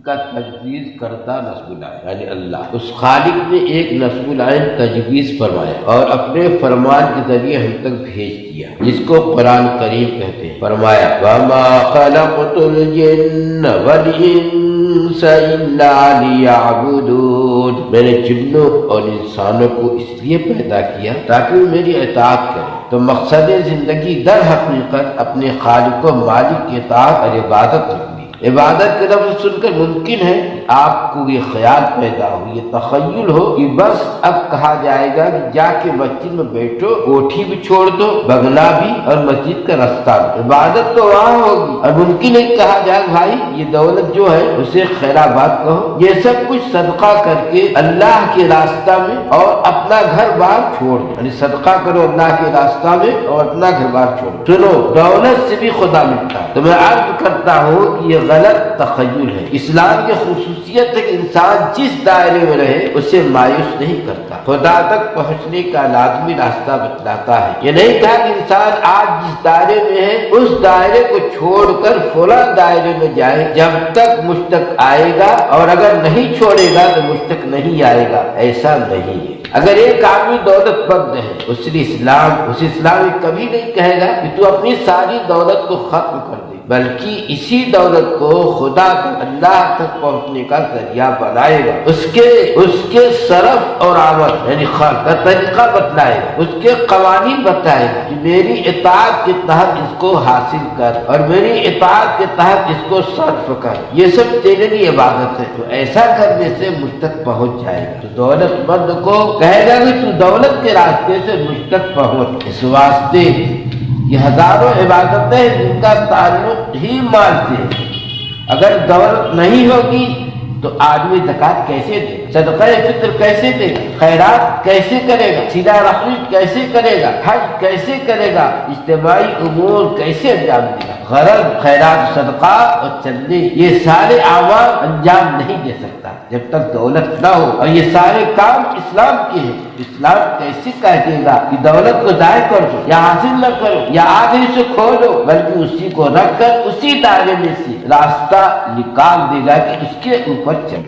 کا تجویز کردہ نصب العین یعنی اللہ، اس خالق نے ایک نصب العین تجویز فرمایا اور اپنے فرمان کے ذریعے ہم تک بھیج دیا، جس کو قرآن کریم کہتے ہیں۔ فرمایا وَمَا خَلَقْتُ الْجِنَّ وَالْإِنسَ إِلَّا لِيَعْبُدُونَ، میں نے جنوں اور انسانوں کو اس لیے پیدا کیا تاکہ وہ میری اطاعت کریں۔ تو مقصد زندگی در حقیقت اپنے خالق و مالک کی اطاعت اور عبادت رکھنی۔ عبادت کے لفظ سن کر ممکن ہے آپ کو یہ خیال پیدا ہو، یہ تخیل ہو کہ بس اب کہا جائے گا کہ جا کے مسجد میں بیٹھو، کوٹھی بھی چھوڑ دو، بنگلہ بھی اور مسجد کا رستہ بھی، عبادت تو وہاں ہوگی۔ اور ممکن ہے کہا جائے بھائی یہ دولت جو ہے اسے خیرآباد کہو، یہ سب کچھ صدقہ کر کے اللہ کے راستہ میں اور اپنا گھر بار چھوڑ دو، یعنی صدقہ کرو اللہ کے راستہ میں اور اپنا گھر بار چھوڑ دو۔ سنو، دولت سے بھی خدا ملتا ہے۔ تو میں عرض کرتا ہوں کہ یہ غلط تخیل ہے۔ اسلام کی خصوصیت ہے کہ انسان جس دائرے میں رہے اسے مایوس نہیں کرتا، خدا تک پہنچنے کا لازمی راستہ بتلاتا ہے۔ یہ نہیں کہا کہ انسان آج جس دائرے میں ہے اس دائرے کو چھوڑ کر فلاں دائرے میں جائے، جب تک مجھ تک آئے گا، اور اگر نہیں چھوڑے گا تو مجھ تک نہیں آئے گا، ایسا نہیں ہے۔ اگر ایک آدمی دولت مند ہے، اس اسلام کبھی نہیں کہے گا کہ تو اپنی ساری دولت کو ختم کر دے، بلکہ اسی دولت کو خدا تک، اللہ تک پہنچنے کا ذریعہ بنائے گا، اس کے صرف اور آمد یعنی خرچ کا طریقہ بتلائے گا، اس کے قوانین بتائے گا کہ میری اطاعت کے تحت اس کو حاصل کر اور میری اطاعت کے تحت اس کو صرف کر، یہ سب تیرے لیے عبادت ہے۔ تو ایسا کرنے سے مجھ تک پہنچ جائے گا۔ تو دولت مند کو کہے گا کہ تو دولت کے راستے سے مجھ تک پہنچ، اس واسطے یہ ہزاروں عبادتیں جن کا تعلق ہی مال سے۔ اگر دولت نہیں ہوگی تو آدمی زکوٰۃ کیسے دے، صدقہ فطر کیسے دے گا، خیرات کیسے کرے گا، صلہ رحمی کیسے کرے گا، حج کیسے کرے گا، اجتماعی امور کیسے انجام دے گا؟ غرض خیرات، صدقات اور چندے یہ سارے اعمال انجام نہیں دے سکتا جب تک دولت نہ ہو، اور یہ سارے کام اسلام کے ہیں۔ اسلام کیسے کہہ دے گا کہ دولت کو ضائع کر دو یا حاصل نہ کرو یا آگے سے کھو دو، بلکہ اسی کو رکھ کر اسی دائرے میں سے راستہ نکال دے گا کہ اس کے اوپر چل۔